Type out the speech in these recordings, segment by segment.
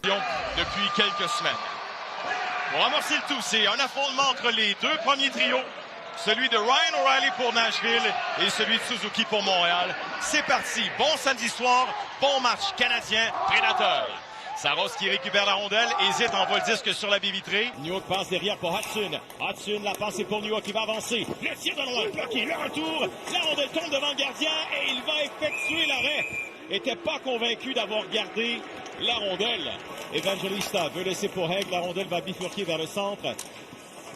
Depuis quelques semaines. Pour amorcer le tout, c'est un affrontement entre les deux premiers trios. Celui de Ryan O'Reilly pour Nashville et celui de Suzuki pour Montréal. C'est parti. Bon samedi soir, bon match canadien Prédateur. Saros qui récupère la rondelle, hésite, envoie le disque sur la baie vitrée. New York passe derrière pour Hudson. Hudson, la passe est pour New York qui va avancer. Le tir de loin, bloqué, le retour. La rondelle tombe devant le gardien et il va effectuer l'arrêt. Était pas convaincu d'avoir gardé la rondelle. Evangelista veut laisser pour Hague. La rondelle va bifurquer vers le centre.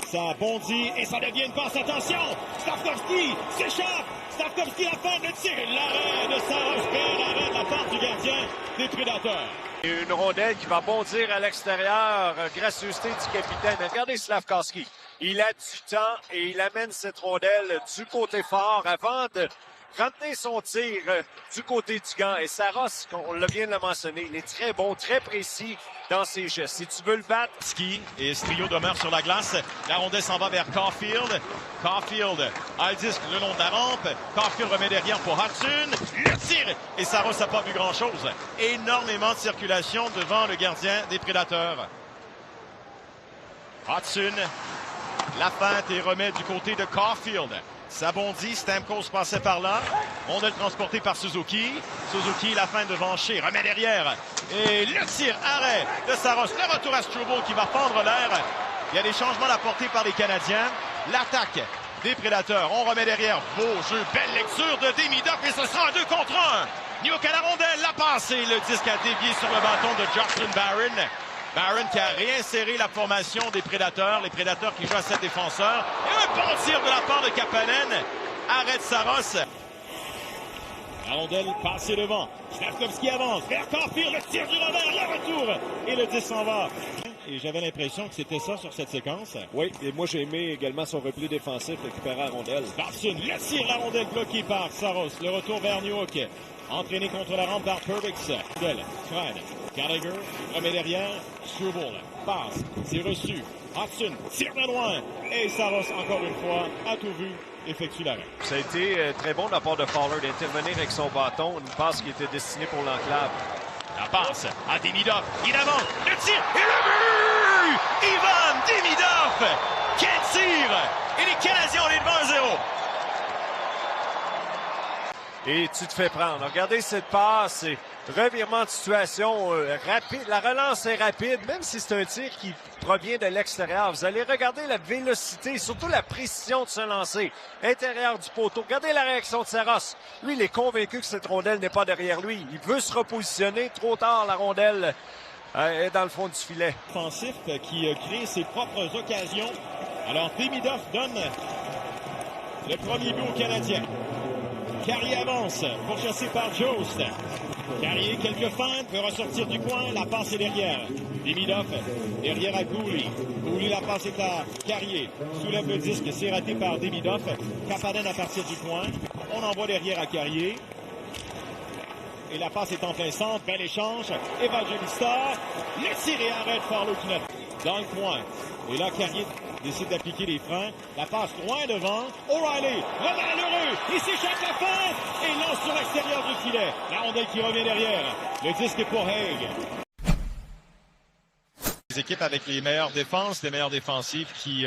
Ça bondit et ça devient une passe. Attention! Stavkovski s'échappe! Stavkovski la fin de tir. L'arrêt de Saros. Bel arrêt de la part du gardien des Prédateurs. Une rondelle qui va bondir à l'extérieur. Gracieuseté du capitaine. Regardez Stavkovski. Il a du temps et il amène cette rondelle du côté fort avant de ramener son tir du côté du gant. Et Saros, on vient de le mentionner, il est très bon, très précis dans ses gestes. Si tu veux le battre... Ski et ce trio demeure sur la glace. La rondelle s'en va vers Caulfield. Caulfield a le disque le long de la rampe. Caulfield remet derrière pour Hudson. Le tir! Et Saros n'a pas vu grand-chose. Énormément de circulation devant le gardien des Prédateurs. Hudson, la feinte et remet du côté de Caulfield. Ça bondit, Stamkos passait par là. Rondelle transportée par Suzuki. Suzuki, la fin devant Shea, remet derrière. Et le tir, arrêt de Saros. Le retour à Struble qui va fendre l'air. Il y a des changements apportés par les Canadiens. L'attaque des Prédateurs. On remet derrière. Beau jeu, belle lecture de Demidov et ce sera un 2 contre 1. New York à la rondelle, la passe et le disque a dévié sur le bâton de Justin Barron. Barron qui a réinséré la formation des Prédateurs. Les Prédateurs qui jouent à 7 défenseurs. Et un bon tir de la part de Kapanen. Arrête Saros. La rondelle passée devant. Stavkovski avance. Vers Caulfield, le tir du revers, le retour. Et le 10 s'en va. Et j'avais l'impression que c'était ça sur cette séquence. Oui, et moi j'ai aimé également son repli défensif récupéré à la rondelle. Barson, le tir, la rondelle bloquée par Saros. Le retour vers New York. Entraîné contre la rampe par Perbix. Fred. Gallagher remet derrière. Struble passe. C'est reçu. Hudson tire de loin. Et Saros, encore une fois, a tout vu. Effectue l'arrêt. Ça a été très bon de la part de Fowler d'intervenir avec son bâton. Une passe qui était destinée pour l'enclave. La passe à Demidov. Il avance. Le tir et le but! Ivan Demidov! Quel tir! Et les Canadiens, on est devant 1-0. Et tu te fais prendre. Regardez cette passe. Revirement de situation rapide. La relance est rapide, même si c'est un tir qui provient de l'extérieur. Vous allez regarder la vélocité, surtout la précision de ce lancer. Intérieur du poteau. Regardez la réaction de Saros. Lui, il est convaincu que cette rondelle n'est pas derrière lui. Il veut se repositionner. Trop tard, la rondelle est dans le fond du filet. Offensif qui crée ses propres occasions. Alors, Demidov donne le premier but aux Canadiens. Carrier avance, pourchassé par Jost. Carrier, quelques feintes, peut ressortir du coin, la passe est derrière. Demidov, derrière à Gouli. Gouli, la passe est à Carrier. Soulève le disque, c'est raté par Demidov. Kapanen à partir du coin. On envoie derrière à Carrier. Et la passe est en plein centre, bel échange. Evangelista, le tir et arrête Farlow qui note dans le coin. Et là, Carrier décide d'appliquer les freins. La passe loin devant. O'Reilly, malheureux. Il s'échappe la feinte et lance sur l'extérieur du filet. La rondelle qui revient derrière. Le disque est pour Hague. Les équipes avec les meilleures défenses, les meilleures défensives qui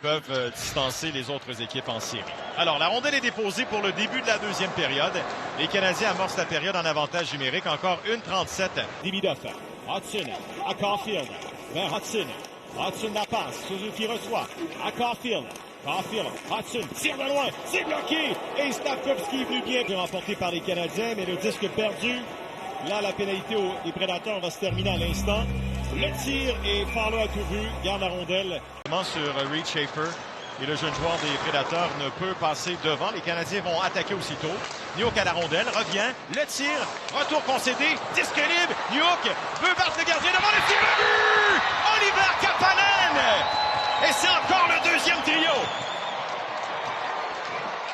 peuvent distancer les autres équipes en série. Alors, la rondelle est déposée pour le début de la deuxième période. Les Canadiens amorcent la période en avantage numérique. Encore 1:37. Demidov, Hudson, à Caulfield, vers Hudson. Hudson la passe, Suzuki reçoit, à Caulfield. Caulfield, Hudson, tire de loin, c'est bloqué. Et Stavkovski est venu bien, remporté par les Canadiens, mais le disque perdu. Là, la pénalité des Prédateurs va se terminer à l'instant. Le tir et Fowler a tout vu, garde la rondelle. Sur Reed Schaefer et le jeune joueur des Prédateurs ne peut passer devant. Les Canadiens vont attaquer aussitôt. New York à la rondelle, revient, le tir, retour concédé, disque libre. New York veut battre le gardien devant le tir, le but! Oliver Kapanen! Et c'est encore le deuxième trio.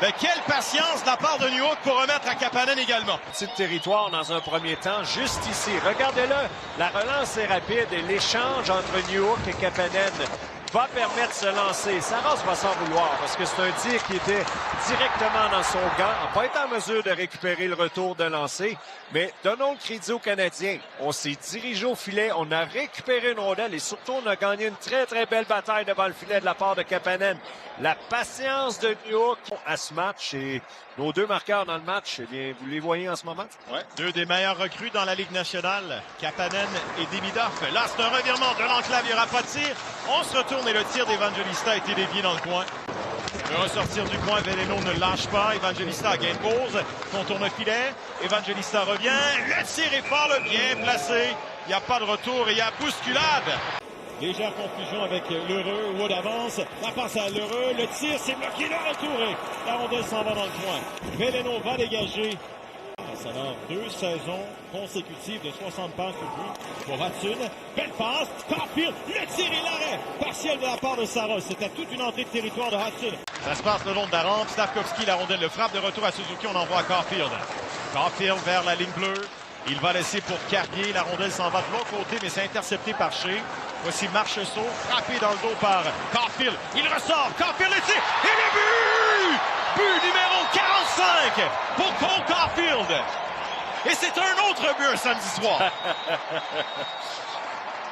Mais quelle patience de la part de New York pour remettre à Kapanen également. Petit territoire dans un premier temps, juste ici. Regardez-le, la relance est rapide et l'échange entre New York et Kapanen. va permettre de se lancer. Saros va s'en vouloir parce que c'est un tir qui était directement dans son gant. On n'a pas été en mesure de récupérer le retour de lancer, mais donnons le crédit aux Canadiens. On s'est dirigé au filet, on a récupéré une rondelle et surtout on a gagné une très très belle bataille devant le filet de la part de Kapanen. La patience de Newhook à ce match et nos deux marqueurs dans le match, eh bien, vous les voyez en ce moment? Ouais. Deux des meilleurs recrues dans la Ligue nationale, Kapanen et Demidov. Là, c'est un revirement de l'enclave, il n'y aura pas de tir. On se retourne et le tir d'Evangelista a été dévié dans le coin. Le ressortir du coin, Veleno ne lâche pas. Evangelista gagne pause, contourne le filet. Evangelista revient, le tir est fort, le bien placé. Il n'y a pas de retour et il y a bousculade. Légère confusion avec Lheureux. Wood avance. La passe à Lheureux. Le tir, c'est bloqué. Le retour. Et la rondelle s'en va dans le coin. Veleno va dégager. Ça va 2 saisons consécutives de 60 passes au but pour Hudson. Belle passe. Caulfield. Le tir et l'arrêt partiel de la part de Saros. C'était toute une entrée de territoire de Hudson. Ça se passe le long de la rampe. Stavkovski, la rondelle, le frappe de retour à Suzuki. On envoie à Caulfield. Caulfield vers la ligne bleue. Il va laisser pour Carrier. La rondelle s'en va de l'autre côté, mais c'est intercepté par Shea. Voici Marchessault, frappé dans le dos par Caulfield. Il ressort. Caulfield le tir. Et le but! But numéro 45 pour Cole Caulfield. Et c'est un autre but samedi soir.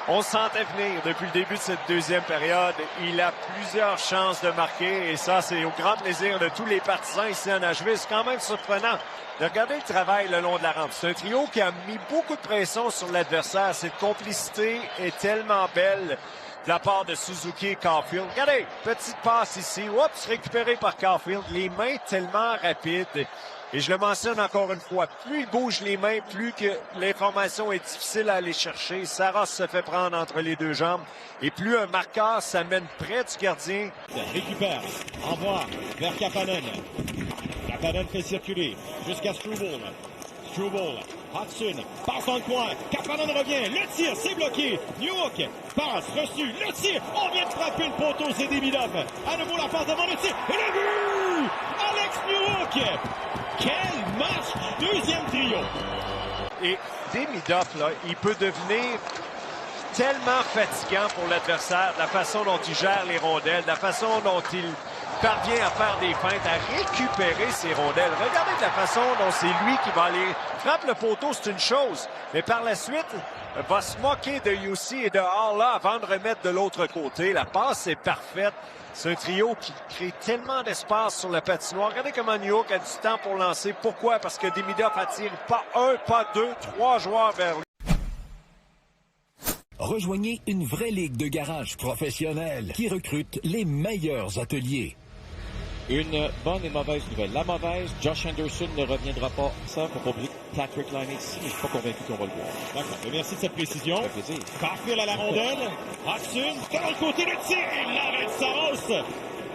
On sentait venir depuis le début de cette deuxième période. Il a plusieurs chances de marquer et ça, c'est au grand plaisir de tous les partisans ici à Nashville. C'est quand même surprenant de regarder le travail le long de la rampe. C'est un trio qui a mis beaucoup de pression sur l'adversaire. Cette complicité est tellement belle de la part de Suzuki et Caulfield. Regardez, petite passe ici. Oups, récupéré par Caulfield. Les mains tellement rapides. Et je le mentionne encore une fois, plus il bouge les mains, plus que l'information est difficile à aller chercher. Saros se fait prendre entre les deux jambes. Et plus un marqueur s'amène près du gardien. Récupère, envoie vers Kapanen. Kapanen fait circuler jusqu'à Struble. Struble, Hudson, passe dans le coin. Kapanen revient, le tir, c'est bloqué. Newhook, passe, reçu, le tir. On vient de frapper le poteau, c'est Demidov. À nouveau la passe devant le tir. Et le but! Alex Newhook! Quel match du deuxième trio! Et Demidov, là, il peut devenir tellement fatigant pour l'adversaire, la façon dont il gère les rondelles, la façon dont il parvient à faire des feintes, à récupérer ses rondelles. Regardez de la façon dont c'est lui qui va aller frappe le poteau, c'est une chose, mais par la suite, va se moquer de Jussi et de Haula avant de remettre de l'autre côté. La passe est parfaite. C'est un trio qui crée tellement d'espace sur la patinoire. Regardez comment Newhook a du temps pour lancer. Pourquoi? Parce que Demidov attire pas un, pas deux, 3 joueurs vers lui. Rejoignez une vraie ligue de garage professionnelle qui recrute les meilleurs ateliers. Une bonne et mauvaise nouvelle. La mauvaise, Josh Anderson ne reviendra pas. Ça, faut pas oublier Patrick Laine ici, mais je suis pas convaincu qu'on va le voir. D'accord, merci de cette précision. Ça fait plaisir. Caulfield à la rondelle. Hudson, de l'autre côté, le tir et l'arrêt de Saros.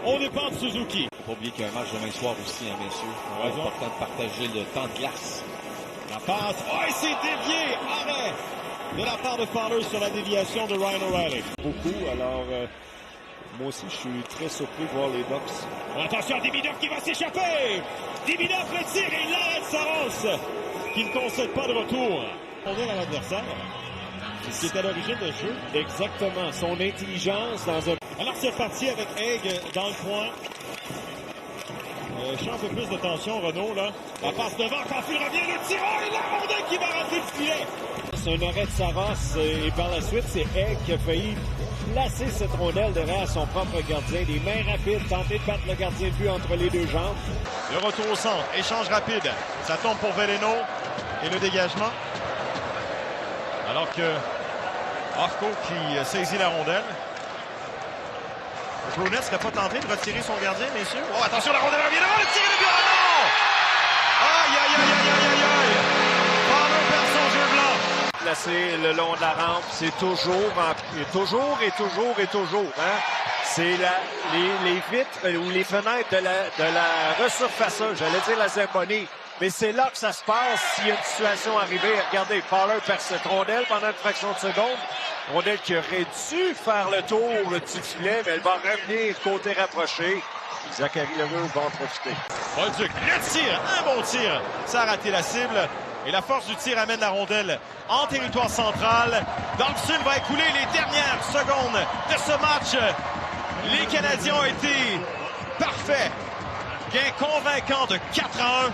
On dépend de Suzuki. Faut pas oublier qu'il y a un match demain soir aussi, hein, messieurs. C'est important de partager le temps de glace. La passe. Oh, il s'est dévié. Arrêt de la part de Fowler sur la déviation de Ryan O'Reilly. Beaucoup, alors moi aussi je suis très surpris de voir les Ducks. Attention à Demidov qui va s'échapper. Demidov le tire et l'arrêt de Saros qui ne concède pas de retour. On est à l'adversaire. C'est ce qui est à l'origine du jeu. Exactement, son intelligence dans un... Alors c'est reparti avec Egg dans le coin. Je sens un peu plus de tension, Renaud, là. La passe devant, Caulfield revient, le tir, et la rondelle qui va rentrer du filet. C'est un arrêt de Saros et par la suite, c'est Egg qui a failli placer cette rondelle derrière son propre gardien. Les mains rapides, tenter de battre le gardien de but entre les deux jambes. Le retour au centre, échange rapide. Ça tombe pour Veleno et le dégagement. Alors que Orko qui saisit la rondelle. Brunet serait pas tenté de retirer son gardien, messieurs. Oh, attention, la rondelle revient devant le tir de but. Oh non! Aïe, aïe, aïe, aïe, aïe, aïe, aïe! Fowler perd son jeu blanc. Placé le long de la rampe, c'est toujours, hein? C'est les vitres ou les fenêtres de la resurfaceuse, j'allais dire la Zamboni. Mais c'est là que ça se passe s'il y a une situation arrivée. Regardez, Fowler perd cette rondelle pendant une fraction de seconde. Rondelle qui aurait dû faire le tour du filet, mais elle va revenir côté rapproché. Zachary Lheureux va en profiter. Bolduc, le tir, un bon tir. Ça a raté la cible. Et la force du tir amène la rondelle en territoire central. Dobson va écouler les dernières secondes de ce match. Les Canadiens ont été parfaits. Gain convaincant de 4-1.